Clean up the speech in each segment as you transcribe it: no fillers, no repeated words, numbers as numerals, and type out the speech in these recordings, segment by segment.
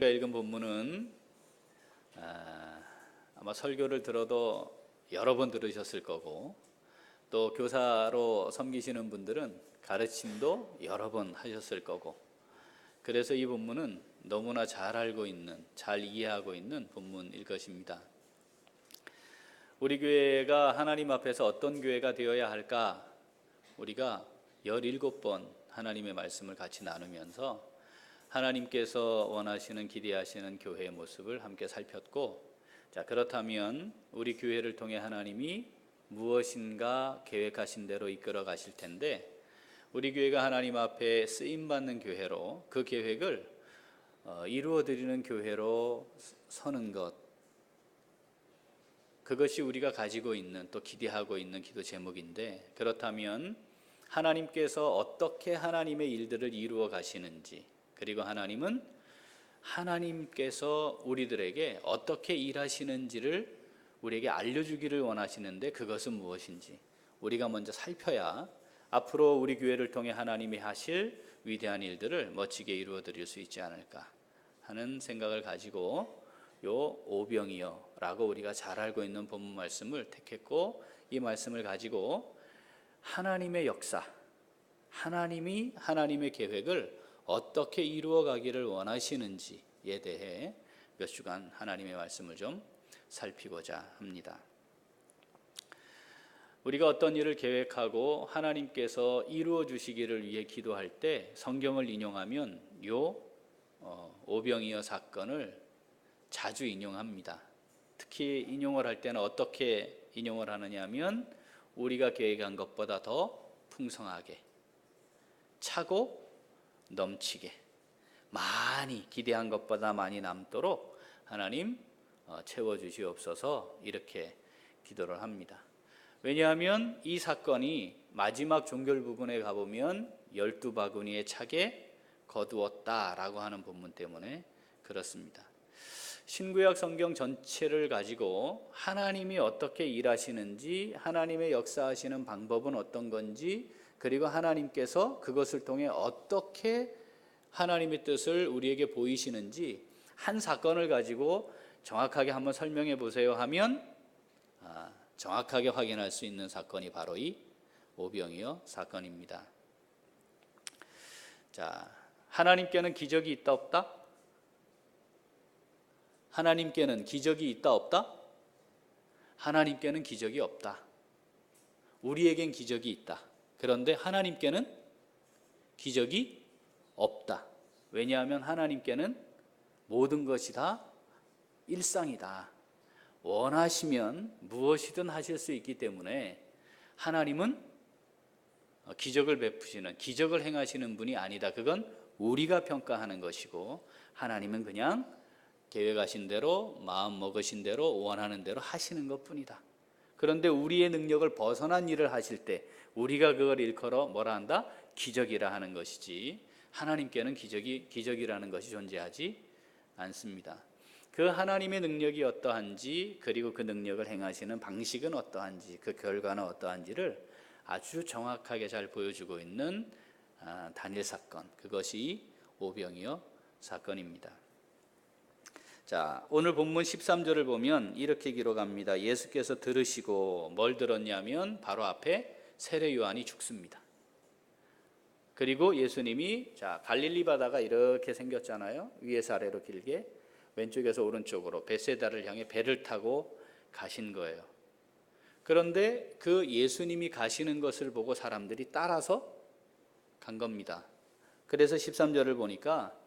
우리가 읽은 본문은 아마 설교를 들어도 여러 번 들으셨을 거고, 또 교사로 섬기시는 분들은 가르침도 여러 번 하셨을 거고, 그래서 이 본문은 너무나 잘 알고 있는, 잘 이해하고 있는 본문일 것입니다. 우리 교회가 하나님 앞에서 어떤 교회가 되어야 할까? 우리가 17번 하나님의 말씀을 같이 나누면서 하나님께서 원하시는, 기대하시는 교회의 모습을 함께 살폈고, 자, 그렇다면 우리 교회를 통해 하나님이 무엇인가 계획하신 대로 이끌어 가실 텐데, 우리 교회가 하나님 앞에 쓰임받는 교회로, 그 계획을 이루어드리는 교회로 서는 것, 그것이 우리가 가지고 있는, 또 기대하고 있는 기도 제목인데, 그렇다면 하나님께서 어떻게 하나님의 일들을 이루어 가시는지, 그리고 하나님은 하나님께서 우리들에게 어떻게 일하시는지를 우리에게 알려주기를 원하시는데, 그것은 무엇인지 우리가 먼저 살펴야 앞으로 우리 교회를 통해 하나님이 하실 위대한 일들을 멋지게 이루어 드릴 수 있지 않을까 하는 생각을 가지고 요 오병이여 라고 우리가 잘 알고 있는 본문 말씀을 택했고, 이 말씀을 가지고 하나님의 역사, 하나님이 하나님의 계획을 어떻게 이루어 가기를 원하시는지에 대해 몇 주간 하나님의 말씀을 좀 살피고자 합니다. 우리가 어떤 일을 계획하고 하나님께서 이루어 주시기를 위해 기도할 때 성경을 인용하면 요 오병이어 사건을 자주 인용합니다. 특히 인용을 할 때는 어떻게 인용을 하느냐 하면, 우리가 계획한 것보다 더 풍성하게, 차고 넘치게, 많이, 기대한 것보다 많이 남도록 하나님 채워주시옵소서, 이렇게 기도를 합니다. 왜냐하면 이 사건이 마지막 종결 부분에 가보면 12바구니에 차게 거두었다라고 하는 본문 때문에 그렇습니다. 신구약 성경 전체를 가지고 하나님이 어떻게 일하시는지, 하나님의 역사하시는 방법은 어떤 건지, 그리고 하나님께서 그것을 통해 어떻게 하나님의 뜻을 우리에게 보이시는지 한 사건을 가지고 정확하게 한번 설명해 보세요 하면 정확하게 확인할 수 있는 사건이 바로 이 오병이어 사건입니다. 자, 하나님께는 기적이 있다 없다? 하나님께는 기적이 있다 없다? 하나님께는 기적이 없다. 우리에겐 기적이 있다. 그런데 하나님께는 기적이 없다. 왜냐하면 하나님께는 모든 것이 다 일상이다. 원하시면 무엇이든 하실 수 있기 때문에 하나님은 기적을 베푸시는, 기적을 행하시는 분이 아니다. 그건 우리가 평가하는 것이고, 하나님은 그냥 계획하신 대로, 마음 먹으신 대로, 원하는 대로 하시는 것뿐이다. 그런데 우리의 능력을 벗어난 일을 하실 때 우리가 그걸 일컬어 뭐라 한다? 기적이라 하는 것이지, 하나님께는 기적이라는 것이 존재하지 않습니다. 그 하나님의 능력이 어떠한지, 그리고 그 능력을 행하시는 방식은 어떠한지, 그 결과는 어떠한지를 아주 정확하게 잘 보여주고 있는 다니엘 사건, 그것이 오병이어 사건입니다. 자, 오늘 본문 13절을 보면 이렇게 기록합니다. 예수께서 들으시고 뭘 들었냐면 바로 앞에 세례 요한이 죽습니다. 그리고 예수님이, 자, 갈릴리 바다가 이렇게 생겼잖아요. 위에서 아래로 길게, 왼쪽에서 오른쪽으로 베세다를 향해 배를 타고 가신 거예요. 그런데 그 예수님이 가시는 것을 보고 사람들이 따라서 간 겁니다. 그래서 13절을 보니까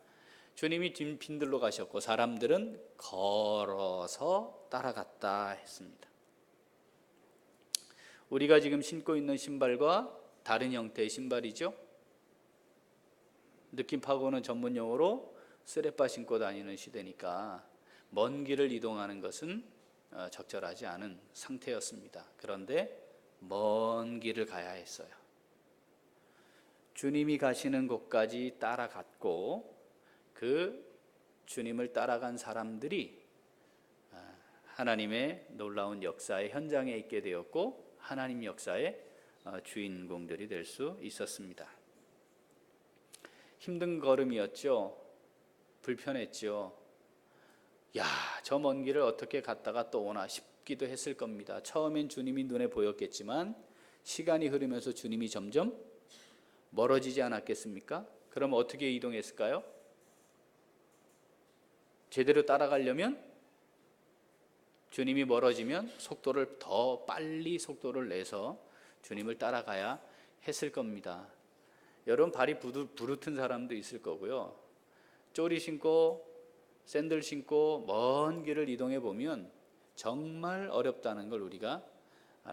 주님이 빈들로 가셨고 사람들은 걸어서 따라갔다 했습니다. 우리가 지금 신고 있는 신발과 다른 형태의 신발이죠. 느낌 파고는 전문 용어로 쓰레빠 신고 다니는 시대니까 먼 길을 이동하는 것은 적절하지 않은 상태였습니다. 그런데 먼 길을 가야 했어요. 주님이 가시는 곳까지 따라갔고, 그 주님을 따라간 사람들이 하나님의 놀라운 역사의 현장에 있게 되었고, 하나님 역사의 주인공들이 될 수 있었습니다. 힘든 걸음이었죠. 불편했죠. 야, 저 먼 길을 어떻게 갔다가 또 오나 싶기도 했을 겁니다. 처음엔 주님이 눈에 보였겠지만 시간이 흐르면서 주님이 점점 멀어지지 않았겠습니까? 그럼 어떻게 이동했을까요? 제대로 따라가려면 주님이 멀어지면 속도를 더 빨리 속도를 내서 주님을 따라가야 했을 겁니다. 여러분, 발이 부르튼 사람도 있을 거고요. 쪼리 신고 샌들 신고 먼 길을 이동해 보면 정말 어렵다는 걸 우리가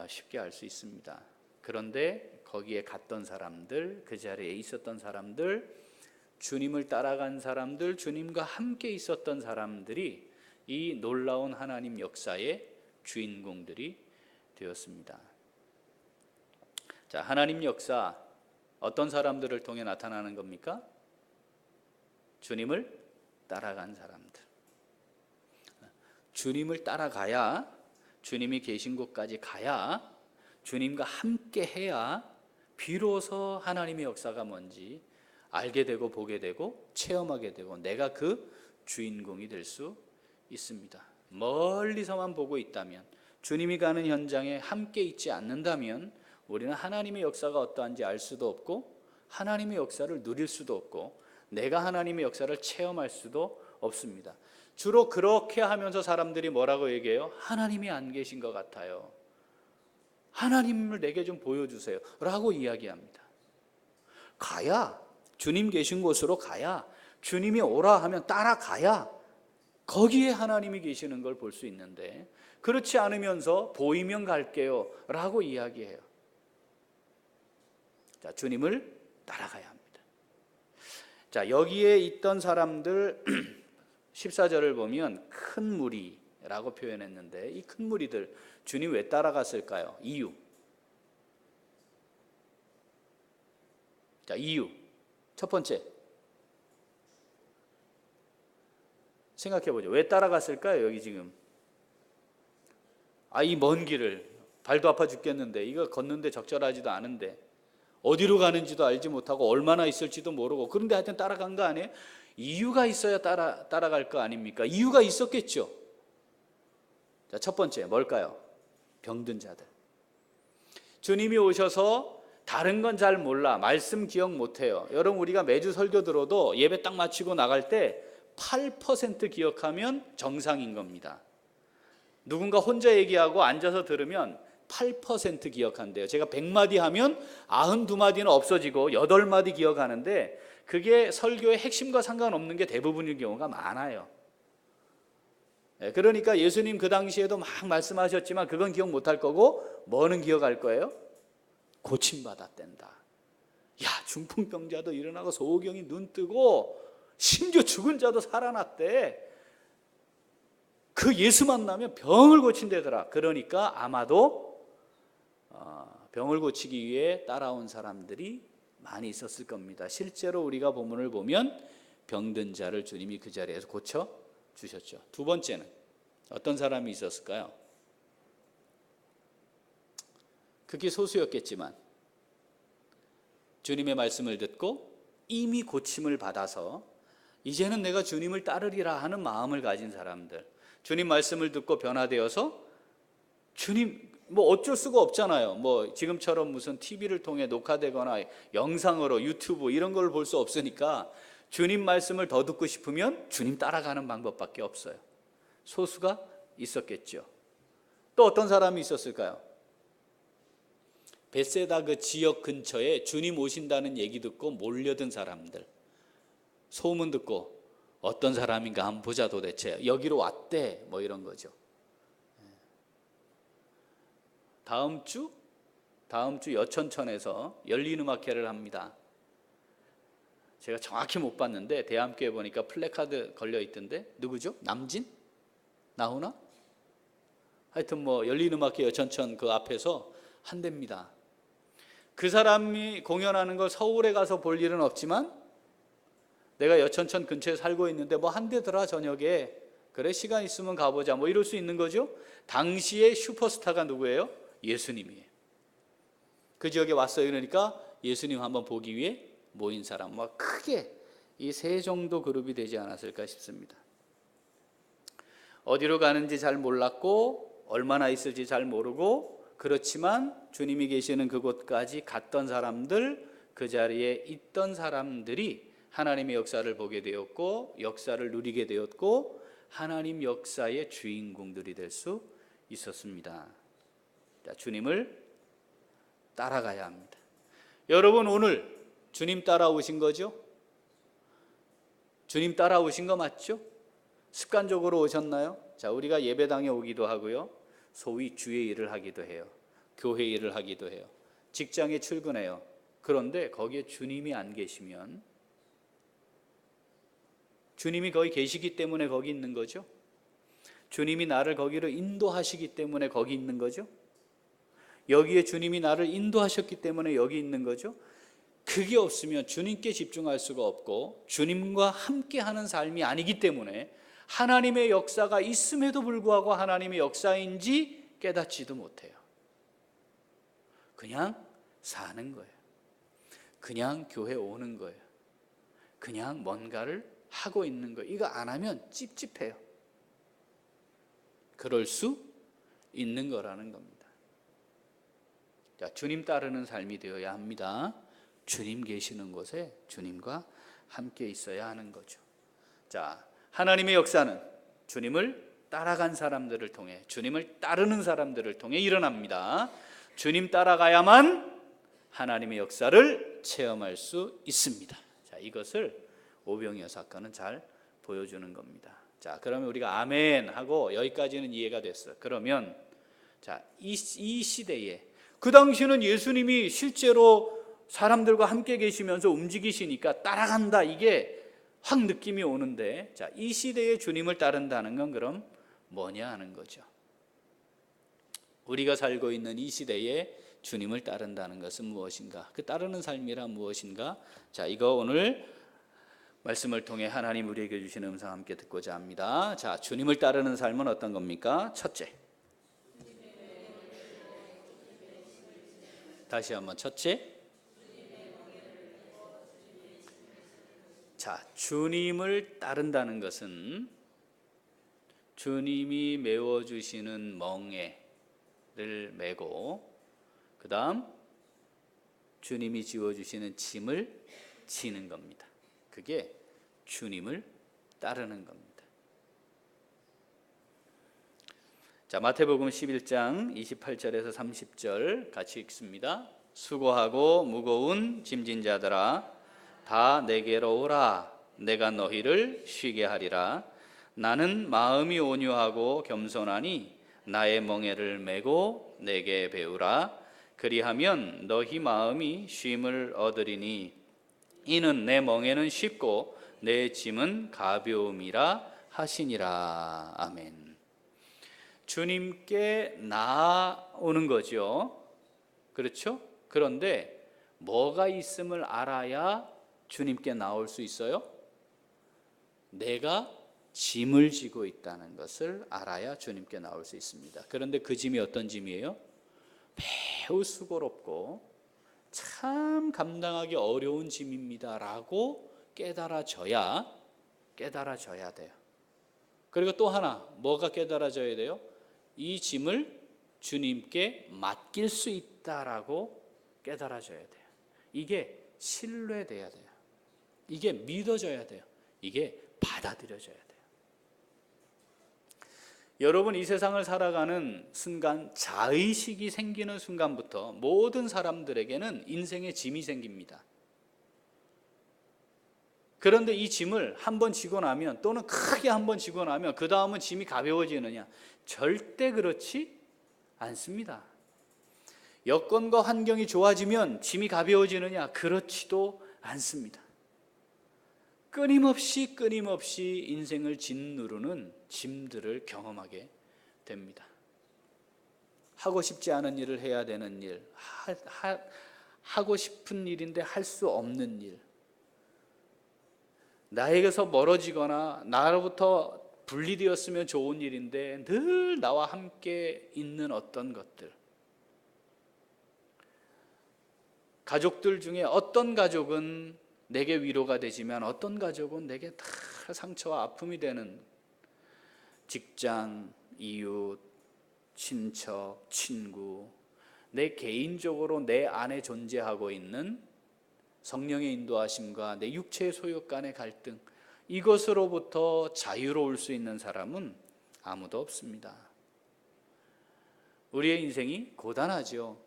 쉽게 알 수 있습니다. 그런데 거기에 갔던 사람들, 그 자리에 있었던 사람들, 주님을 따라간 사람들, 주님과 함께 있었던 사람들이 이 놀라운 하나님 역사의 주인공들이 되었습니다. 자, 하나님 역사 어떤 사람들을 통해 나타나는 겁니까? 주님을 따라간 사람들. 주님을 따라가야, 주님이 계신 곳까지 가야, 주님과 함께 해야 비로소 하나님의 역사가 뭔지 알게 되고 보게 되고 체험하게 되고 내가 그 주인공이 될 수 있습니다. 멀리서만 보고 있다면, 주님이 가는 현장에 함께 있지 않는다면 우리는 하나님의 역사가 어떠한지 알 수도 없고 하나님의 역사를 누릴 수도 없고 내가 하나님의 역사를 체험할 수도 없습니다. 주로 그렇게 하면서 사람들이 뭐라고 얘기해요? 하나님이 안 계신 것 같아요. 하나님을 내게 좀 보여주세요 라고 이야기합니다. 가야, 주님 계신 곳으로 가야, 주님이 오라 하면 따라가야 거기에 하나님이 계시는 걸 볼 수 있는데, 그렇지 않으면서 보이면 갈게요 라고 이야기해요. 자, 주님을 따라가야 합니다. 자, 여기에 있던 사람들 14절을 보면 큰 무리라고 표현했는데, 이 큰 무리들 주님 왜 따라갔을까요? 이유. 자, 이유. 첫 번째, 생각해 보죠. 왜 따라갔을까요? 여기 지금 이 먼 길을, 발도 아파 죽겠는데 이거 걷는데 적절하지도 않은데 어디로 가는지도 알지 못하고 얼마나 있을지도 모르고, 그런데 하여튼 따라간 거 아니에요? 이유가 있어야 따라갈 거 아닙니까? 이유가 있었겠죠. 자, 첫 번째 뭘까요? 병든 자들. 주님이 오셔서 다른 건 잘 몰라, 말씀 기억 못해요. 여러분, 우리가 매주 설교 들어도 예배 딱 마치고 나갈 때 8% 기억하면 정상인 겁니다. 누군가 혼자 얘기하고 앉아서 들으면 8% 기억한대요. 제가 100마디 하면 92마디는 없어지고 8마디 기억하는데, 그게 설교의 핵심과 상관없는 게 대부분인 경우가 많아요. 그러니까 예수님 그 당시에도 막 말씀하셨지만 그건 기억 못할 거고, 뭐는 기억할 거예요? 고침받았댄다. 야, 중풍병자도 일어나고 소경이 눈 뜨고 심지어 죽은 자도 살아났대. 그 예수 만나면 병을 고친대더라. 그러니까 아마도 병을 고치기 위해 따라온 사람들이 많이 있었을 겁니다. 실제로 우리가 본문을 보면 병든 자를 주님이 그 자리에서 고쳐 주셨죠. 두 번째는 어떤 사람이 있었을까요? 극히 소수였겠지만 주님의 말씀을 듣고 이미 고침을 받아서 이제는 내가 주님을 따르리라 하는 마음을 가진 사람들, 주님 말씀을 듣고 변화되어서 주님 뭐 어쩔 수가 없잖아요. 뭐 지금처럼 무슨 TV를 통해 녹화되거나 영상으로 유튜브 이런 걸 볼 수 없으니까 주님 말씀을 더 듣고 싶으면 주님 따라가는 방법밖에 없어요. 소수가 있었겠죠. 또 어떤 사람이 있었을까요? 벳세다 그 지역 근처에 주님 오신다는 얘기 듣고 몰려든 사람들, 소문 듣고 어떤 사람인가 한번 보자, 도대체 여기로 왔대, 뭐 이런 거죠. 다음 주 여천천에서 열린음악회를 합니다. 제가 정확히 못 봤는데 대함교회 보니까 플래카드 걸려 있던데 누구죠? 남진? 나오나? 하여튼 뭐 열린음악회 여천천 그 앞에서 한답니다. 그 사람이 공연하는 걸 서울에 가서 볼 일은 없지만 내가 여천천 근처에 살고 있는데 뭐 한대더라 저녁에, 그래 시간 있으면 가보자, 뭐 이럴 수 있는 거죠. 당시의 슈퍼스타가 누구예요? 예수님이에요. 그 지역에 왔어요. 그러니까 예수님 한번 보기 위해 모인 사람, 막 크게 이 세 정도 그룹이 되지 않았을까 싶습니다. 어디로 가는지 잘 몰랐고 얼마나 있을지 잘 모르고, 그렇지만 주님이 계시는 그곳까지 갔던 사람들, 그 자리에 있던 사람들이 하나님의 역사를 보게 되었고 역사를 누리게 되었고 하나님 역사의 주인공들이 될 수 있었습니다. 자, 주님을 따라가야 합니다. 여러분, 오늘 주님 따라오신 거죠? 주님 따라오신 거 맞죠? 습관적으로 오셨나요? 자, 우리가 예배당에 오기도 하고요, 소위 주의 일을 하기도 해요, 교회 일을 하기도 해요, 직장에 출근해요. 그런데 거기에 주님이 안 계시면, 주님이 거기 계시기 때문에 거기 있는 거죠. 주님이 나를 거기로 인도하시기 때문에 거기 있는 거죠. 여기에 주님이 나를 인도하셨기 때문에 여기 있는 거죠. 그게 없으면 주님께 집중할 수가 없고 주님과 함께하는 삶이 아니기 때문에 하나님의 역사가 있음에도 불구하고 하나님의 역사인지 깨닫지도 못해요. 그냥 사는 거예요. 그냥 교회 오는 거예요. 그냥 뭔가를 하고 있는 거예요. 이거 안 하면 찝찝해요. 그럴 수 있는 거라는 겁니다. 자, 주님 따르는 삶이 되어야 합니다. 주님 계시는 곳에 주님과 함께 있어야 하는 거죠. 자, 하나님의 역사는 주님을 따라간 사람들을 통해, 주님을 따르는 사람들을 통해 일어납니다. 주님 따라가야만 하나님의 역사를 체험할 수 있습니다. 자, 이것을 오병이어 사건은 잘 보여주는 겁니다. 자, 그러면 우리가 아멘 하고 여기까지는 이해가 됐어요. 그러면 자, 이 시대에, 그 당시는 예수님이 실제로 사람들과 함께 계시면서 움직이시니까 따라간다, 이게 확 느낌이 오는데, 자, 이 시대에 주님을 따른다는 건 그럼 뭐냐 하는 거죠. 우리가 살고 있는 이 시대에 주님을 따른다는 것은 무엇인가? 그 따르는 삶이란 무엇인가? 자, 이거 오늘 말씀을 통해 하나님 우리에게 주시는 음성 함께 듣고자 합니다. 자, 주님을 따르는 삶은 어떤 겁니까? 첫째, 다시 한번 첫째, 자, 주님을 따른다는 것은 주님이 메워주시는 멍에를 메고, 그 다음 주님이 지워주시는 짐을 지는 겁니다. 그게 주님을 따르는 겁니다. 자, 마태복음 11장 28절에서 30절 같이 읽습니다. 수고하고 무거운 짐진 자들아, 다 내게로 오라. 내가 너희를 쉬게 하리라. 나는 마음이 온유하고 겸손하니 나의 멍에를 메고 내게 배우라. 그리하면 너희 마음이 쉼을 얻으리니 이는 내 멍에는 쉽고 내 짐은 가벼움이라 하시니라. 아멘. 주님께 나아오는 거죠. 그렇죠? 그런데 뭐가 있음을 알아야 주님께 나올 수 있어요? 내가 짐을 지고 있다는 것을 알아야 주님께 나올 수 있습니다. 그런데 그 짐이 어떤 짐이에요? 매우 수고롭고 참 감당하기 어려운 짐입니다라고 깨달아져야 돼요. 그리고 또 하나, 뭐가 깨달아져야 돼요? 이 짐을 주님께 맡길 수 있다라고 깨달아져야 돼요. 이게 신뢰돼야 돼요. 이게 믿어져야 돼요. 이게 받아들여져야 돼요. 여러분, 이 세상을 살아가는 순간, 자의식이 생기는 순간부터 모든 사람들에게는 인생의 짐이 생깁니다. 그런데 이 짐을 한번 지고 나면, 또는 크게 한번 지고 나면 그 다음은 짐이 가벼워지느냐? 절대 그렇지 않습니다. 여건과 환경이 좋아지면 짐이 가벼워지느냐? 그렇지도 않습니다. 끊임없이 인생을 짓누르는 짐들을 경험하게 됩니다. 하고 싶지 않은 일을 해야 되는 일, 하고 싶은 일인데 할 수 없는 일, 나에게서 멀어지거나 나로부터 분리되었으면 좋은 일인데 늘 나와 함께 있는 어떤 것들, 가족들 중에 어떤 가족은 내게 위로가 되지만 어떤 가족은 내게 다 상처와 아픔이 되는, 직장, 이웃, 친척, 친구, 내 개인적으로 내 안에 존재하고 있는 성령의 인도하심과 내 육체의 소욕 간의 갈등, 이것으로부터 자유로울 수 있는 사람은 아무도 없습니다. 우리의 인생이 고단하죠.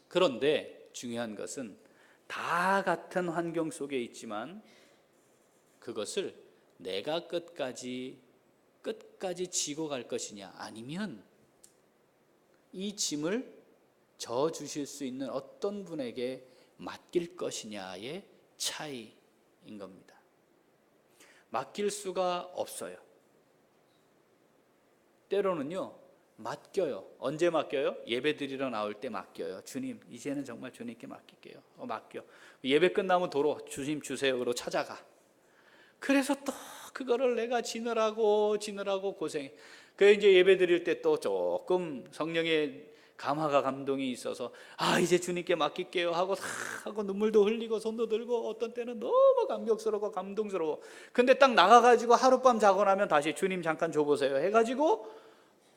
그런데 중요한 것은 다 같은 환경 속에 있지만 그것을 내가 끝까지 지고 갈 것이냐, 아니면 이 짐을 져 주실 수 있는 어떤 분에게 맡길 것이냐의 차이인 겁니다. 맡길 수가 없어요. 때로는요, 맡겨요. 언제 맡겨요? 예배 드리러 나올 때 맡겨요. 주님, 이제는 정말 주님께 맡길게요. 맡겨. 예배 끝나면 도로 주님 주세요. 그러고 찾아가. 그래서 또 그거를 내가 지느라고 고생해. 그 이제 예배 드릴 때 또 조금 성령의 감화가 감동이 있어서 이제 주님께 맡길게요 하고 눈물도 흘리고 손도 들고, 어떤 때는 너무 감격스럽고 감동스러워. 근데 딱 나가가지고 하룻밤 자고 나면 다시 주님 잠깐 줘보세요 해가지고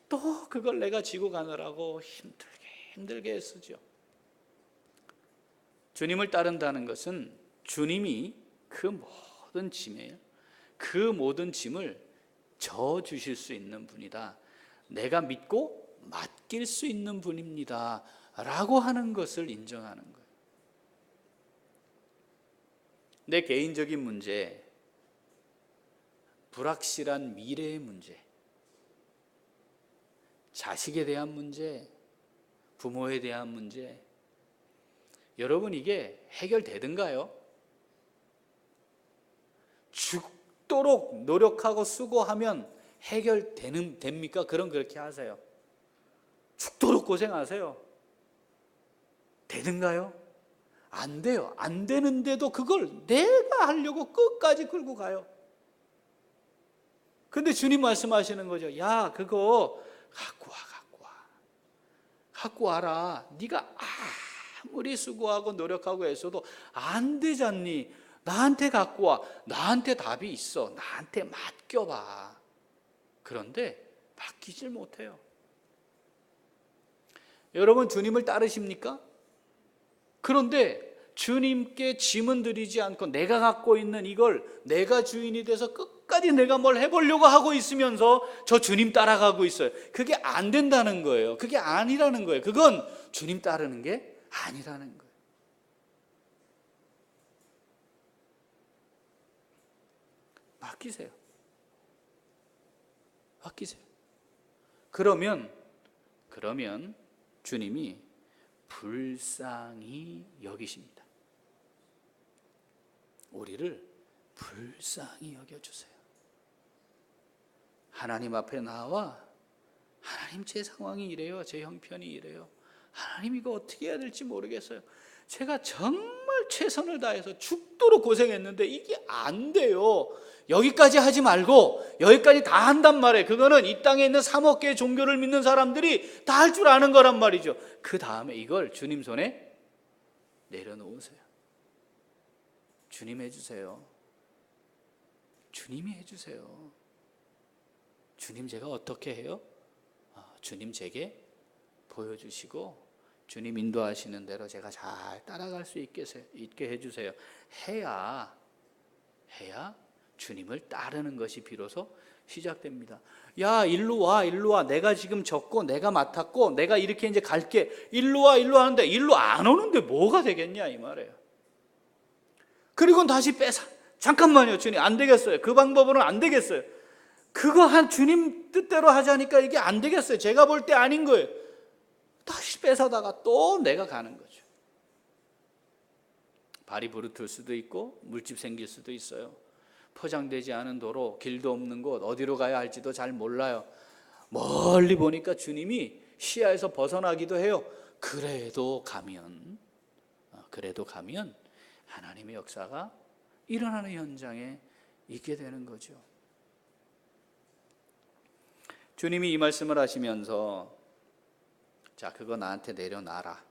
또 그걸 내가 지고 가느라고 힘들게 애쓰죠. 주님을 따른다는 것은 주님이 그 모든 짐을 져 주실 수 있는 분이다, 내가 믿고 맡길 수 있는 분입니다 라고 하는 것을 인정하는 거예요. 내 개인적인 문제, 불확실한 미래의 문제, 자식에 대한 문제, 부모에 대한 문제, 여러분 이게 해결되든가요? 죽도록 노력하고 수고하면 됩니까? 그렇게 하세요. 죽도록 고생하세요. 되든가요? 안 돼요. 안 되는데도 그걸 내가 하려고 끝까지 끌고 가요. 근데 주님 말씀하시는 거죠. 야, 그거 갖고 와라. 네가 아무리 수고하고 노력하고 애써도 안 되잖니. 나한테 갖고 와. 나한테 답이 있어. 나한테 맡겨봐. 그런데 맡기질 못해요. 여러분 주님을 따르십니까? 그런데 주님께 짐은 드리지 않고 내가 갖고 있는 이걸 내가 주인이 돼서 끝까지 내가 뭘 해보려고 하고 있으면서 저 주님 따라가고 있어요. 그게 안 된다는 거예요. 그게 아니라는 거예요. 그건 주님 따르는 게 아니라는 거예요. 맡기세요. 그러면 주님이 불쌍히 여기십니다. 우리를 불쌍히 여겨주세요. 하나님 앞에 나와 하나님, 제 상황이 이래요. 제 형편이 이래요. 하나님, 이거 어떻게 해야 될지 모르겠어요. 제가 정말 최선을 다해서 죽도록 고생했는데 이게 안 돼요. 여기까지 하지 말고 여기까지 다 한단 말이에요. 그거는 이 땅에 있는 3억 개의 종교를 믿는 사람들이 다 할 줄 아는 거란 말이죠. 그 다음에 이걸 주님 손에 내려놓으세요. 주님 해주세요. 주님이 해주세요. 주님, 제가 어떻게 해요? 주님 제게 보여주시고 주님 인도하시는 대로 제가 잘 따라갈 수 있게 해주세요. 해야 주님을 따르는 것이 비로소 시작됩니다. 야, 일로 와. 내가 지금 졌고 내가 맡았고 내가 이렇게 이제 갈게. 일로 와 하는데 일로 안 오는데 뭐가 되겠냐 이 말이에요. 그리고 다시 잠깐만요, 주님, 안 되겠어요. 그 방법으로는 안 되겠어요. 그거 주님 뜻대로 하자니까 이게 안 되겠어요. 제가 볼 때 아닌 거예요. 다시 뺏어다가 또 내가 가는 거죠. 발이 부르틀 수도 있고 물집 생길 수도 있어요. 포장되지 않은 도로, 길도 없는 곳, 어디로 가야 할지도 잘 몰라요. 멀리 보니까 주님이 시야에서 벗어나기도 해요. 그래도 가면 하나님의 역사가 일어나는 현장에 있게 되는 거죠. 주님이 이 말씀을 하시면서 자, 그거 나한테 내려놔라.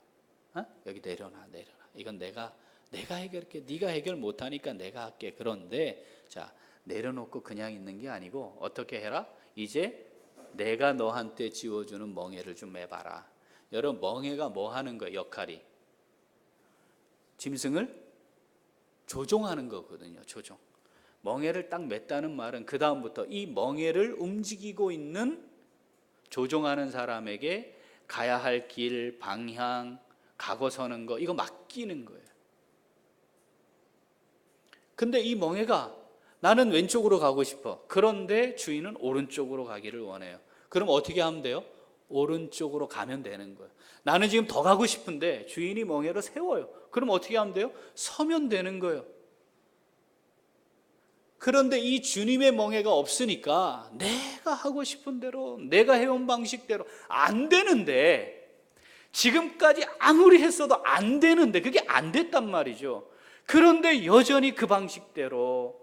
여기 내려놔. 이건 내가 해결할게. 네가 해결 못하니까 내가 할게. 그런데 자, 내려놓고 그냥 있는 게 아니고 어떻게 해라? 이제 내가 너한테 지워주는 멍에를 좀 매봐라. 여러분, 멍에가 뭐 하는 거예요? 역할이 짐승을 조종하는 거거든요. 조종. 멍에를 딱 맸다는 말은 그 다음부터 이 멍에를 움직이고 있는 조종하는 사람에게 가야 할 길, 방향, 가고 서는 거, 이거 맡기는 거예요. 근데 이 멍에가 나는 왼쪽으로 가고 싶어. 그런데 주인은 오른쪽으로 가기를 원해요. 그럼 어떻게 하면 돼요? 오른쪽으로 가면 되는 거예요. 나는 지금 더 가고 싶은데 주인이 멍에를 세워요. 그럼 어떻게 하면 돼요? 서면 되는 거예요. 그런데 이 주님의 멍에가 없으니까 내가 하고 싶은 대로, 내가 해온 방식대로 안 되는데, 지금까지 아무리 했어도 안 되는데, 그게 안 됐단 말이죠. 그런데 여전히 그 방식대로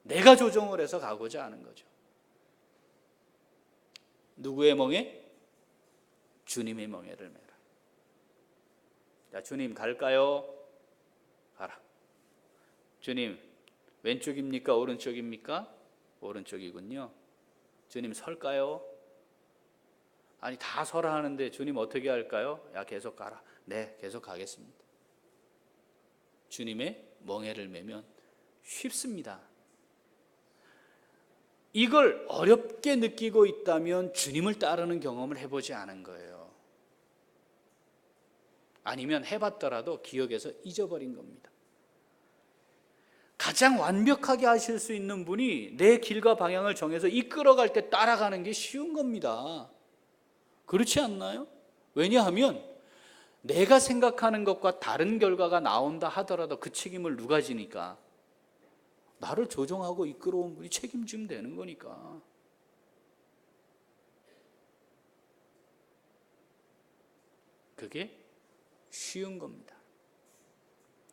내가 조정을 해서 가고자 하는 거죠. 누구의 멍에? 주님의 멍에를 매라. 자, 주님 갈까요? 가라. 주님 왼쪽입니까? 오른쪽입니까? 오른쪽이군요. 주님 설까요? 아니 다 서라 하는데 주님 어떻게 할까요? 야, 계속 가라. 네, 계속 가겠습니다. 주님의 멍에를 매면 쉽습니다. 이걸 어렵게 느끼고 있다면 주님을 따르는 경험을 해보지 않은 거예요. 아니면 해봤더라도 기억에서 잊어버린 겁니다. 가장 완벽하게 하실 수 있는 분이 내 길과 방향을 정해서 이끌어갈 때 따라가는 게 쉬운 겁니다. 그렇지 않나요? 왜냐하면 내가 생각하는 것과 다른 결과가 나온다 하더라도 그 책임을 누가 지니까? 나를 조종하고 이끌어온 분이 책임지면 되는 거니까. 그게 쉬운 겁니다.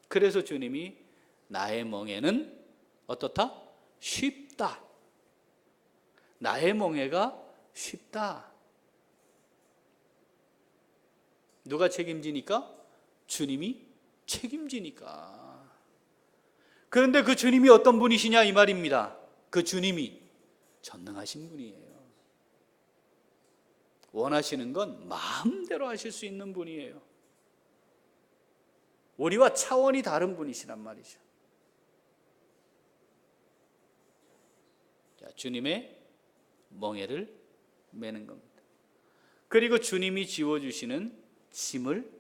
그래서 주님이 나의 멍에는 어떻다? 쉽다. 나의 멍에가 쉽다. 누가 책임지니까? 주님이 책임지니까. 그런데 그 주님이 어떤 분이시냐 이 말입니다. 그 주님이 전능하신 분이에요. 원하시는 건 마음대로 하실 수 있는 분이에요. 우리와 차원이 다른 분이시란 말이죠. 자, 주님의 멍에를 매는 겁니다. 그리고 주님이 지워주시는 짐을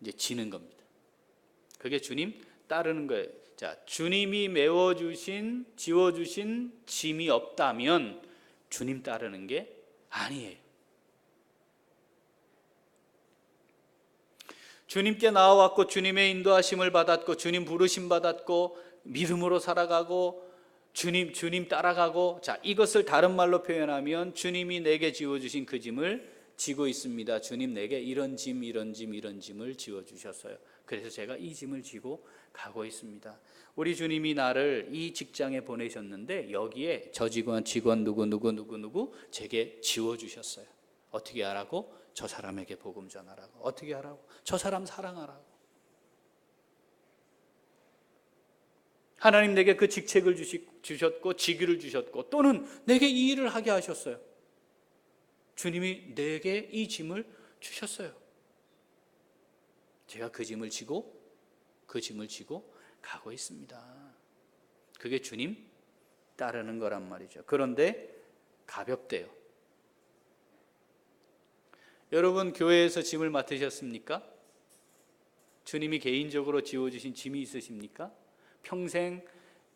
이제 지는 겁니다. 그게 주님 따르는 거예요. 자, 주님이 지워주신 짐이 없다면 주님 따르는 게 아니에요. 주님께 나와왔고 주님의 인도하심을 받았고 주님 부르심 받았고 믿음으로 살아가고 주님 따라가고, 자, 이것을 다른 말로 표현하면 주님이 내게 지워주신 그 짐을 지고 있습니다. 주님 내게 이런 짐을 지워주셨어요. 그래서 제가 이 짐을 지고 가고 있습니다. 우리 주님이 나를 이 직장에 보내셨는데 여기에 저 직원 누구 제게 지워주셨어요. 어떻게 하라고? 저 사람에게 복음 전하라고. 어떻게 하라고? 저 사람 사랑하라고. 하나님 내게 그 직책을 주셨고 직위를 주셨고 또는 내게 이 일을 하게 하셨어요. 주님이 내게 이 짐을 주셨어요. 제가 그 짐을 지고 가고 있습니다. 그게 주님 따르는 거란 말이죠. 그런데 가볍대요. 여러분 교회에서 짐을 맡으셨습니까? 주님이 개인적으로 지워주신 짐이 있으십니까? 평생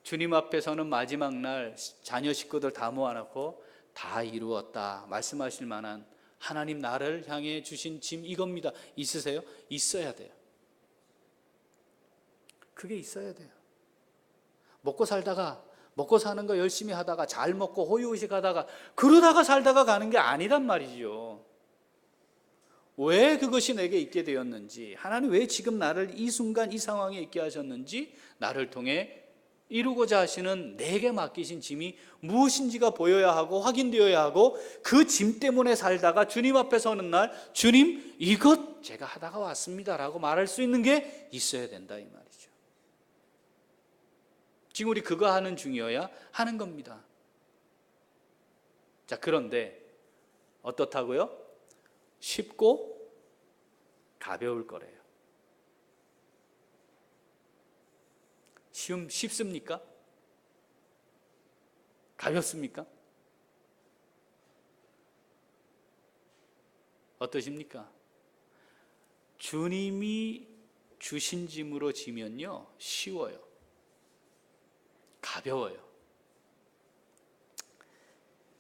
주님 앞에 서는 마지막 날 자녀 식구들 다 모아놓고 다 이루었다 말씀하실 만한 하나님 나를 향해 주신 짐 이겁니다. 있으세요? 있어야 돼요. 그게 있어야 돼요. 먹고 사는 거 열심히 하다가 잘 먹고 호의호식하다가 그러다가 살다가 가는 게 아니란 말이죠. 왜 그것이 내게 있게 되었는지, 하나님 왜 지금 나를 이 순간 이 상황에 있게 하셨는지, 나를 통해 이루고자 하시는 내게 맡기신 짐이 무엇인지가 보여야 하고 확인되어야 하고, 그 짐 때문에 살다가 주님 앞에 서는 날 주님 이것 제가 하다가 왔습니다 라고 말할 수 있는 게 있어야 된다 이 말이죠. 지금 우리 그거 하는 중이어야 하는 겁니다. 자, 그런데 어떻다고요? 쉽고 가벼울 거래요. 쉽습니까? 가볍습니까? 어떠십니까? 주님이 주신 짐으로 지면요, 쉬워요. 가벼워요.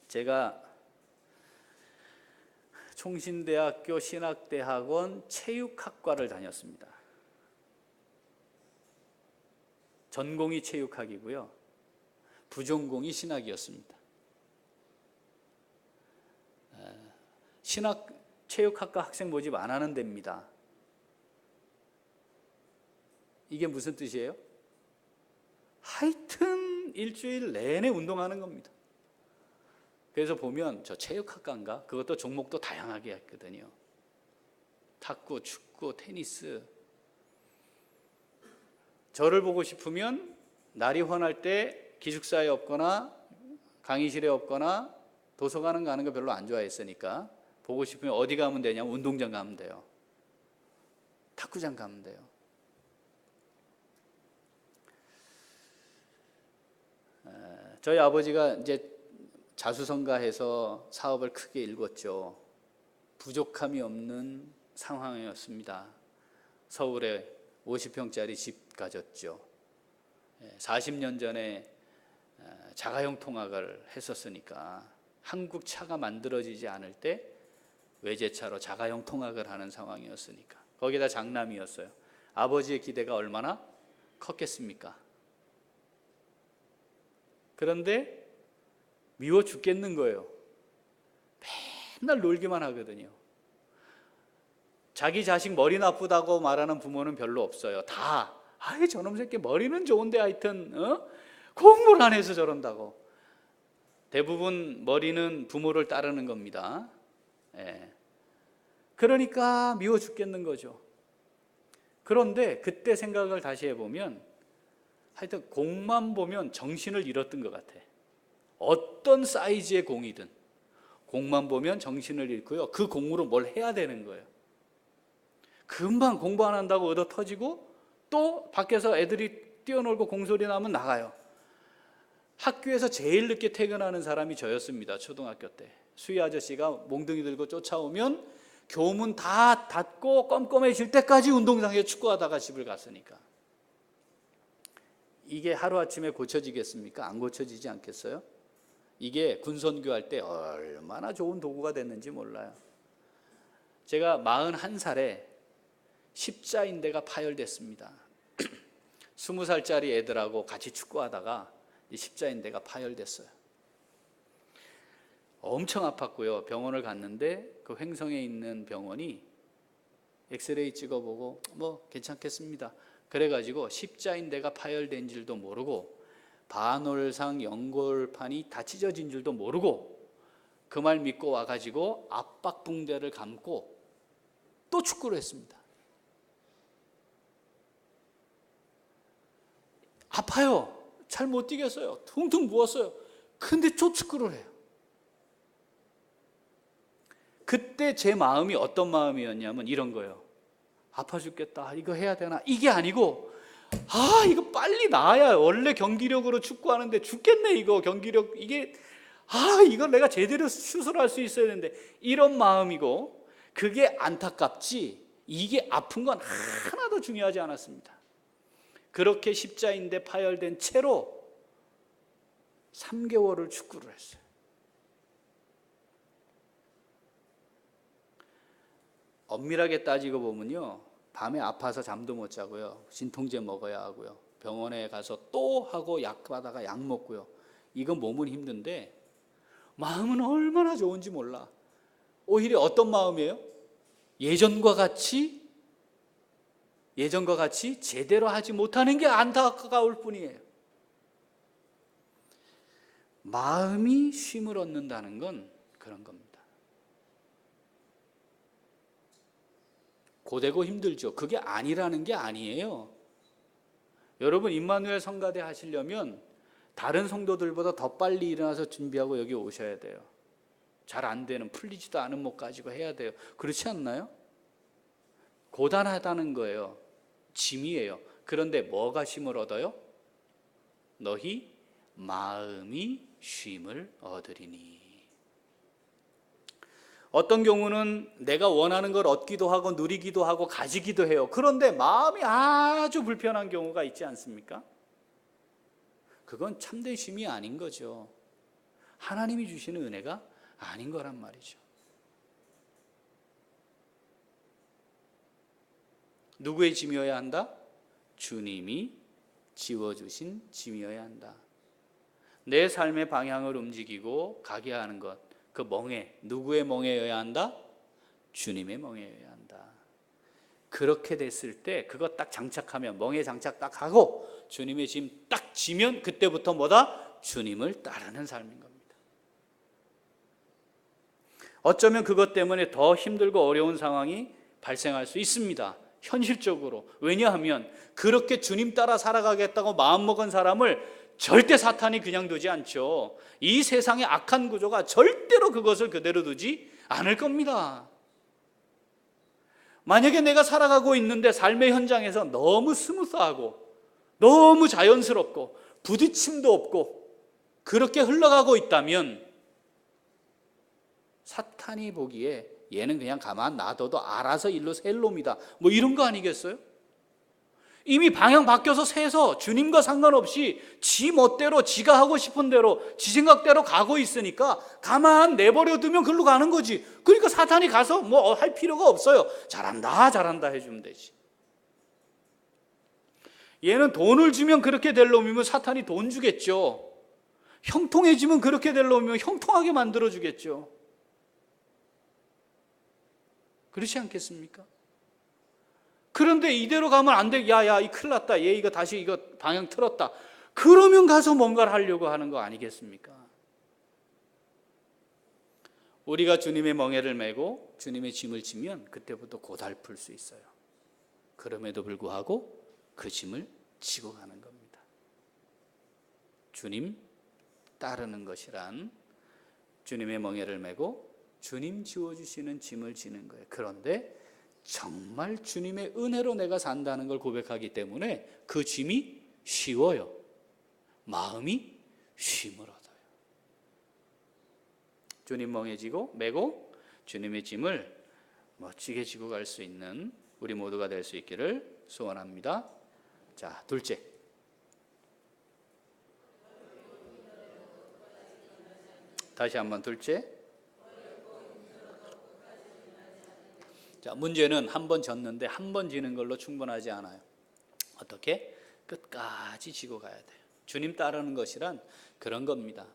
제가 총신대학교 신학대학원 체육학과를 다녔습니다. 전공이 체육학이고요. 부전공이 신학이었습니다. 체육학과 학생 모집 안 하는 데입니다. 이게 무슨 뜻이에요? 하여튼 일주일 내내 운동하는 겁니다. 그래서 보면 저 체육학과인가? 그것도 종목도 다양하게 했거든요. 탁구, 축구, 테니스. 저를 보고 싶으면 날이 훤할 때 기숙사에 없거나 강의실에 없거나 도서관은 가는 거 별로 안 좋아했으니까 보고 싶으면 어디 가면 되냐면 운동장 가면 돼요. 탁구장 가면 돼요. 저희 아버지가 이제 자수성가해서 사업을 크게 일궜죠. 부족함이 없는 상황이었습니다. 서울에 50평짜리 집 가졌죠. 40년 전에 자가용 통학을 했었으니까 한국 차가 만들어지지 않을 때 외제차로 자가용 통학을 하는 상황이었으니까 거기다 장남이었어요. 아버지의 기대가 얼마나 컸겠습니까? 그런데 미워 죽겠는 거예요. 맨날 놀기만 하거든요. 자기 자식 머리 나쁘다고 말하는 부모는 별로 없어요. 다 아이 저놈 새끼 머리는 좋은데 하여튼 공부를 안 해서 저런다고. 대부분 머리는 부모를 따르는 겁니다. 그러니까 미워 죽겠는 거죠. 그런데 그때 생각을 다시 해보면 하여튼 공만 보면 정신을 잃었던 것 같아. 어떤 사이즈의 공이든 공만 보면 정신을 잃고요. 그 공으로 뭘 해야 되는 거예요. 금방 공부 안 한다고 얻어 터지고 또 밖에서 애들이 뛰어놀고 공소리 나면 나가요. 학교에서 제일 늦게 퇴근하는 사람이 저였습니다. 초등학교 때. 수희 아저씨가 몽둥이 들고 쫓아오면 교문 다 닫고 껌껌해질 때까지 운동장에 축구하다가 집을 갔으니까. 이게 하루아침에 고쳐지겠습니까? 안 고쳐지지 않겠어요? 이게 군선교할 때 얼마나 좋은 도구가 됐는지 몰라요. 제가 41살에 십자인대가 파열됐습니다. 20살짜리 애들하고 같이 축구하다가 십자인대가 파열됐어요. 엄청 아팠고요. 병원을 갔는데 그 횡성에 있는 병원이 엑스레이 찍어보고 뭐 괜찮겠습니다. 그래가지고 십자인대가 파열된 줄도 모르고 반월상 연골판이 다 찢어진 줄도 모르고 그 말 믿고 와가지고 압박붕대를 감고 또 축구를 했습니다. 아파요. 잘 못 뛰겠어요. 퉁퉁 부었어요. 근데 또 축구를 해요. 그때 제 마음이 어떤 마음이었냐면 이런 거예요. 아파 죽겠다. 이거 해야 되나? 이게 아니고 이거 빨리 나아야 원래 경기력으로 축구하는데 죽겠네 이거 경기력 이게 이걸 내가 제대로 수술할 수 있어야 되는데 이런 마음이고 그게 안타깝지 이게 아픈 건 하나도 중요하지 않았습니다. 그렇게 십자인대 파열된 채로 3개월을 축구를 했어요. 엄밀하게 따지고 보면요. 밤에 아파서 잠도 못 자고요. 진통제 먹어야 하고요. 병원에 가서 또 하고 약 받아가 약 먹고요. 이건 몸은 힘든데 마음은 얼마나 좋은지 몰라. 오히려 어떤 마음이에요? 예전과 같이 제대로 하지 못하는 게 안타까울 뿐이에요. 마음이 쉼을 얻는다는 건 그런 겁니다. 고되고 힘들죠. 그게 아니라는 게 아니에요. 여러분 임마누엘 성가대 하시려면 다른 성도들보다 더 빨리 일어나서 준비하고 여기 오셔야 돼요. 잘 안 되는, 풀리지도 않은 목 가지고 해야 돼요. 그렇지 않나요? 고단하다는 거예요. 짐이에요. 그런데 뭐가 쉼을 얻어요? 너희 마음이 쉼을 얻으리니. 어떤 경우는 내가 원하는 걸 얻기도 하고 누리기도 하고 가지기도 해요. 그런데 마음이 아주 불편한 경우가 있지 않습니까? 그건 참된 쉼이 아닌 거죠. 하나님이 주시는 은혜가 아닌 거란 말이죠. 누구의 짐이어야 한다? 주님이 지워주신 짐이어야 한다. 내 삶의 방향을 움직이고 가게 하는 것, 그 멍에, 누구의 멍에여야 한다? 주님의 멍에여야 한다. 그렇게 됐을 때 그거 딱 장착하면, 멍에 장착 딱 하고 주님의 짐 딱 지면 그때부터 뭐다? 주님을 따르는 삶인 겁니다. 어쩌면 그것 때문에 더 힘들고 어려운 상황이 발생할 수 있습니다. 현실적으로. 왜냐하면 그렇게 주님 따라 살아가겠다고 마음먹은 사람을 절대 사탄이 그냥 두지 않죠. 이 세상의 악한 구조가 절대로 그것을 그대로 두지 않을 겁니다. 만약에 내가 살아가고 있는데 삶의 현장에서 너무 스무스하고 너무 자연스럽고 부딪힘도 없고 그렇게 흘러가고 있다면 사탄이 보기에 얘는 그냥 가만 놔둬도 알아서 일로 셀 놈이다, 뭐 이런 거 아니겠어요? 이미 방향 바뀌어서 새서 주님과 상관없이 지 멋대로 지가 하고 싶은 대로 지 생각대로 가고 있으니까 가만 내버려 두면 글로 가는 거지. 그러니까 사탄이 가서 뭐 할 필요가 없어요. 잘한다 잘한다 해주면 되지. 얘는 돈을 주면 그렇게 될 놈이면 사탄이 돈 주겠죠. 형통해지면 그렇게 될 놈이면 형통하게 만들어 주겠죠. 그렇지 않겠습니까? 그런데 이대로 가면 안 돼. 야, 이 큰일 났다. 얘 이거 다시 이거 방향 틀었다. 그러면 가서 뭔가를 하려고 하는 거 아니겠습니까? 우리가 주님의 멍에를 메고 주님의 짐을 지면 그때부터 고달플 수 있어요. 그럼에도 불구하고 그 짐을 지고 가는 겁니다. 주님 따르는 것이란 주님의 멍에를 메고 주님 지워주시는 짐을 지는 거예요. 그런데 정말 주님의 은혜로 내가 산다는 걸 고백하기 때문에 그 짐이 쉬워요. 마음이 쉼을 얻어요. 주님 멍에 지고 메고 주님의 짐을 멋지게 지고 갈 수 있는 우리 모두가 될 수 있기를 소원합니다. 자, 둘째. 다시 한번 둘째. 자, 문제는 한 번 졌는데 한 번 지는 걸로 충분하지 않아요. 어떻게? 끝까지 지고 가야 돼요. 주님 따르는 것이란 그런 겁니다.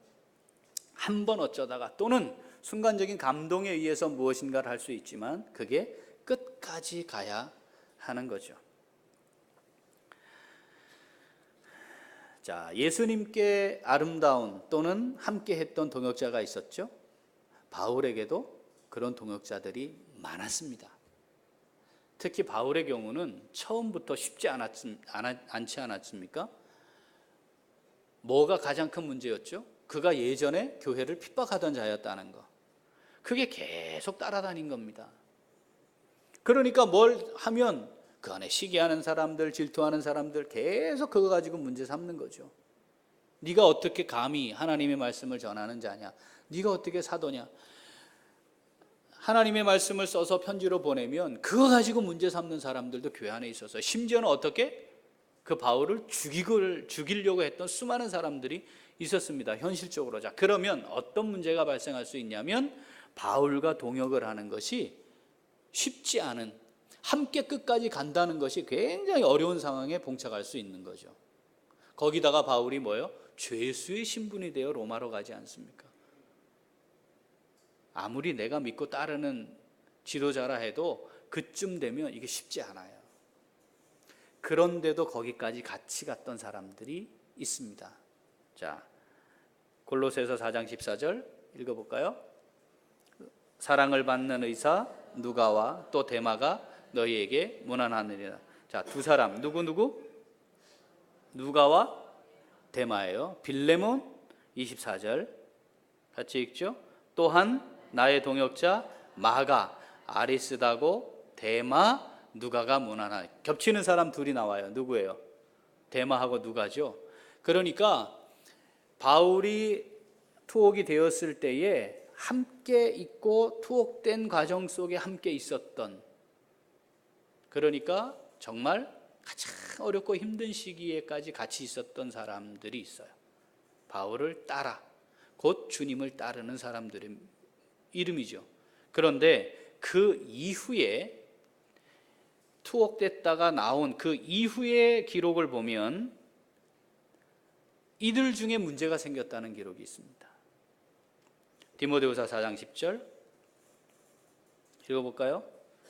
한 번 어쩌다가 또는 순간적인 감동에 의해서 무엇인가를 할 수 있지만 그게 끝까지 가야 하는 거죠. 자, 예수님께 아름다운 또는 함께 했던 동역자가 있었죠. 바울에게도 그런 동역자들이 많았습니다. 특히 바울의 경우는 처음부터 쉽지 않지 않았습니까? 뭐가 가장 큰 문제였죠? 그가 예전에 교회를 핍박하던 자였다는 거. 그게 계속 따라다닌 겁니다. 그러니까 뭘 하면 그 안에 시기하는 사람들, 질투하는 사람들 계속 그거 가지고 문제 삼는 거죠. 네가 어떻게 감히 하나님의 말씀을 전하는 자냐? 네가 어떻게 사도냐? 하나님의 말씀을 써서 편지로 보내면 그거 가지고 문제 삼는 사람들도 교회 안에 있었어요. 심지어는 어떻게? 그 바울을 죽이려고 했던 수많은 사람들이 있었습니다. 현실적으로. 자, 그러면 어떤 문제가 발생할 수 있냐면 바울과 동역을 하는 것이 쉽지 않은, 함께 끝까지 간다는 것이 굉장히 어려운 상황에 봉착할 수 있는 거죠. 거기다가 바울이 뭐예요? 죄수의 신분이 되어 로마로 가지 않습니까? 아무리 내가 믿고 따르는 지도자라 해도 그쯤 되면 이게 쉽지 않아요. 그런데도 거기까지 같이 갔던 사람들이 있습니다. 자, 골로새서 4장 14절 읽어볼까요? 사랑을 받는 의사 누가와 또 데마가 너희에게 문안하느니라. 자, 두 사람 누구? 누가와 데마예요. 빌레몬 24절 같이 읽죠. 또한 나의 동역자 마가, 아리스다고, 데마, 누가가 문안하니. 겹치는 사람 둘이 나와요. 누구예요? 데마하고 누가죠. 그러니까 바울이 투옥이 되었을 때에 함께 있고 투옥된 과정 속에 함께 있었던, 그러니까 정말 가장 어렵고 힘든 시기에까지 같이 있었던 사람들이 있어요. 바울을 따라 곧 주님을 따르는 사람들의 이름이죠. 그런데 그 이후에 투옥됐다가 나온 그 이후의 기록을 보면 이들 중에 문제가 생겼다는 기록이 있습니다. 디모데후서 4장 10절 읽어볼까요?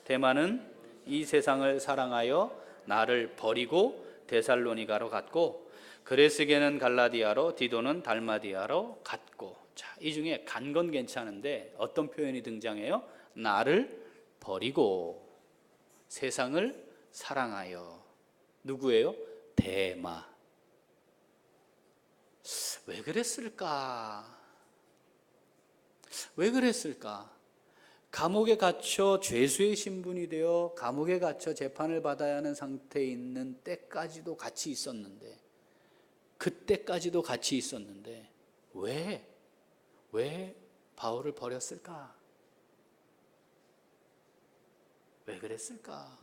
데마는 이 세상을 사랑하여 나를 버리고 데살로니가로 갔고, 그레스게는 갈라디아로, 디도는 달마디아로 갔고. 자, 이 중에 간 건 괜찮은데 어떤 표현이 등장해요? 나를 버리고 세상을 사랑하여. 누구예요? 데마. 왜 그랬을까? 왜 그랬을까? 감옥에 갇혀 죄수의 신분이 되어 감옥에 갇혀 재판을 받아야 하는 상태에 있는 때까지도 같이 있었는데, 그때까지도 같이 있었는데 왜 바울을 버렸을까? 왜 그랬을까?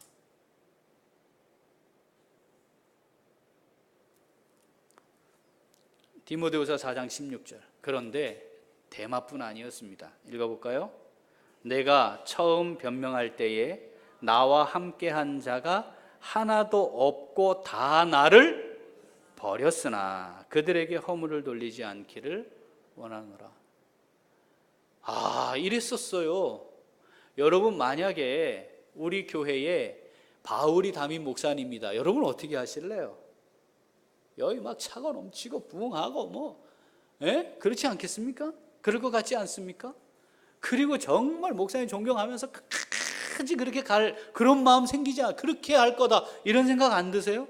디모데후서 4장 16절. 그런데 데마뿐 아니었습니다. 읽어볼까요? 내가 처음 변명할 때에 나와 함께한 자가 하나도 없고 다 나를 버렸으나 그들에게 허물을 돌리지 않기를 원하노라. 이랬었어요. 여러분, 만약에 우리 교회에 바울이 담임 목사님이다. 여러분 어떻게 하실래요? 여기 막 차가 넘치고 부흥하고 그렇지 않겠습니까? 그럴 것 같지 않습니까? 그리고 정말 목사님 존경하면서 끝까지 그렇게 갈 그런 마음 생기지 않아. 그렇게 할 거다 이런 생각 안 드세요?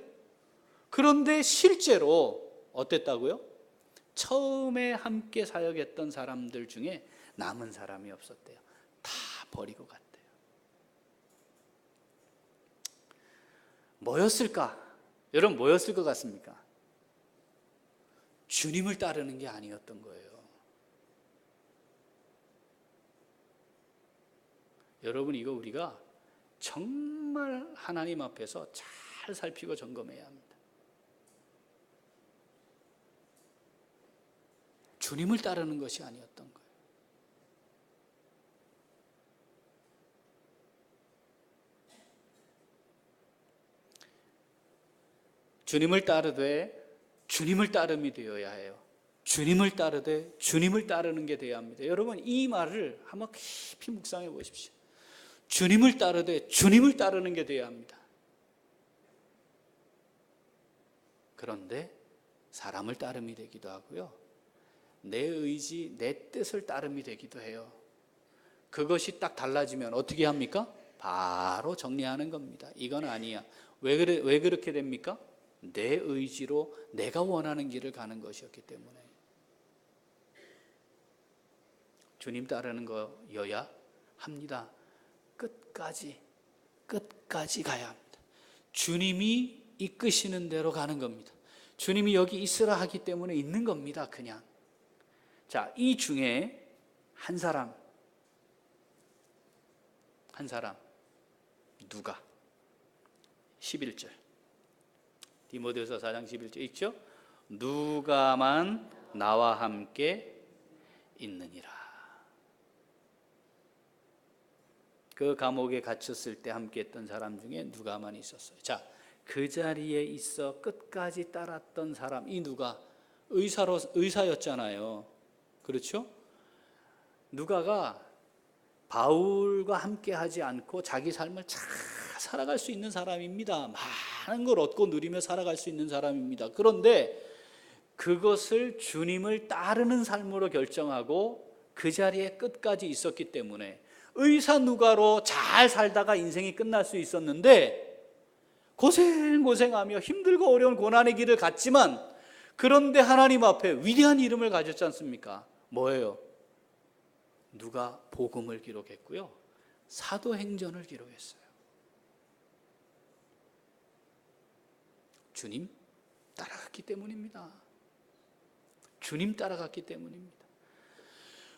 그런데 실제로 어땠다고요? 처음에 함께 사역했던 사람들 중에 남은 사람이 없었대요. 다 버리고 갔대요. 뭐였을까? 여러분, 뭐였을 것 같습니까? 주님을 따르는 게 아니었던 거예요. 여러분, 이거 우리가 정말 하나님 앞에서 잘 살피고 점검해야 합니다. 주님을 따르는 것이 아니었던 거예요. 주님을 따르되 주님을 따름이 되어야 해요. 주님을 따르되 주님을 따르는 게 되어야 합니다. 여러분, 이 말을 한번 깊이 묵상해 보십시오. 주님을 따르되 주님을 따르는 게 되어야 합니다. 그런데 사람을 따름이 되기도 하고요, 내 의지, 내 뜻을 따름이 되기도 해요. 그것이 딱 달라지면 어떻게 합니까? 바로 정리하는 겁니다. 이건 아니야. 왜 그렇게 됩니까? 내 의지로 내가 원하는 길을 가는 것이었기 때문에. 주님 따르는 거여야 합니다. 끝까지 가야 합니다. 주님이 이끄시는 대로 가는 겁니다. 주님이 여기 있으라 하기 때문에 있는 겁니다. 그냥. 자, 이 중에 한 사람 누가? 11절 디모데후서 4장 11절 있죠? 누가만 나와 함께 있느니라. 그 감옥에 갇혔을 때 함께 했던 사람 중에 누가만 있었어요. 자, 그 자리에 있어 끝까지 따랐던 사람, 이 누가 의사였잖아요. 그렇죠? 누가가 바울과 함께 하지 않고 자기 삶을 잘 살아갈 수 있는 사람입니다. 많은 걸 얻고 누리며 살아갈 수 있는 사람입니다. 그런데 그것을 주님을 따르는 삶으로 결정하고 그 자리에 끝까지 있었기 때문에 의사 누가로 잘 살다가 인생이 끝날 수 있었는데, 고생하며 힘들고 어려운 고난의 길을 갔지만 그런데 하나님 앞에 위대한 이름을 가졌지 않습니까? 뭐예요? 누가 복음을 기록했고요, 사도행전을 기록했어요. 주님 따라갔기 때문입니다. 주님 따라갔기 때문입니다.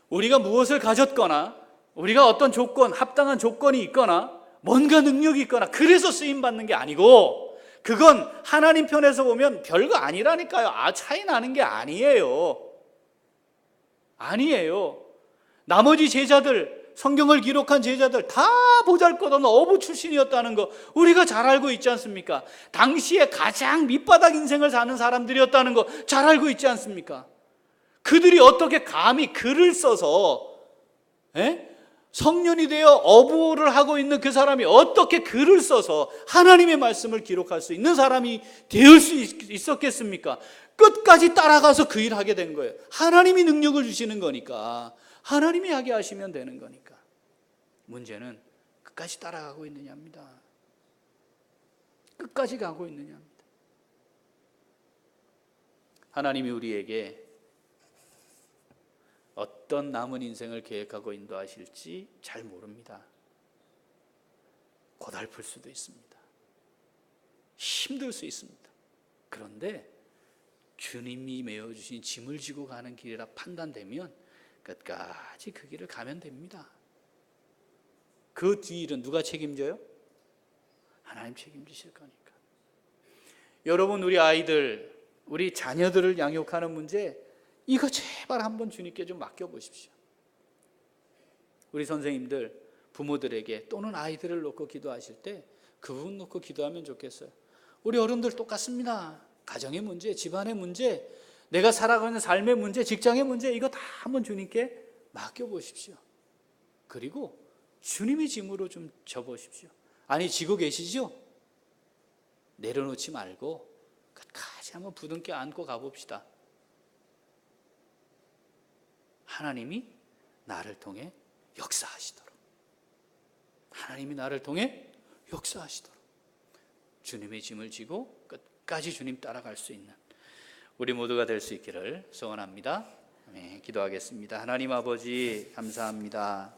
우리가 무엇을 가졌거나 우리가 어떤 조건, 합당한 조건이 있거나 뭔가 능력이 있거나 그래서 쓰임받는 게 아니고, 그건 하나님 편에서 보면 별거 아니라니까요. 차이 나는 게 아니에요. 나머지 제자들, 성경을 기록한 제자들 다 보잘것없는 어부 출신이었다는 거 우리가 잘 알고 있지 않습니까? 당시에 가장 밑바닥 인생을 사는 사람들이었다는 거 잘 알고 있지 않습니까? 그들이 어떻게 감히 글을 써서 성년이 되어 어부를 하고 있는 그 사람이 어떻게 글을 써서 하나님의 말씀을 기록할 수 있는 사람이 될 수 있었겠습니까? 끝까지 따라가서 그 일을 하게 된 거예요. 하나님이 능력을 주시는 거니까, 하나님이 하게 하시면 되는 거니까. 문제는 끝까지 따라가고 있느냐입니다. 끝까지 가고 있느냐입니다. 하나님이 우리에게 어떤 남은 인생을 계획하고 인도하실지 잘 모릅니다. 고달플 수도 있습니다. 힘들 수 있습니다. 그런데 주님이 메어주신 짐을 지고 가는 길이라 판단되면 끝까지 그 길을 가면 됩니다. 그 뒤일은 누가 책임져요? 하나님 책임지실 거니까. 여러분, 우리 아이들, 우리 자녀들을 양육하는 문제, 이거 제발 한번 주님께 좀 맡겨보십시오. 우리 선생님들, 부모들에게 또는 아이들을 놓고 기도하실 때 그 부분 놓고 기도하면 좋겠어요. 우리 어른들 똑같습니다. 가정의 문제, 집안의 문제, 내가 살아가는 삶의 문제, 직장의 문제, 이거 다 한번 주님께 맡겨보십시오. 그리고 주님의 짐으로 좀 져보십시오. 아니, 지고 계시죠? 내려놓지 말고 끝까지 한번 부둥켜 안고 가봅시다. 하나님이 나를 통해 역사하시도록, 하나님이 나를 통해 역사하시도록 주님의 짐을 지고 끝까지 주님 따라갈 수 있는 우리 모두가 될 수 있기를 소원합니다. 기도하겠습니다. 하나님 아버지, 감사합니다.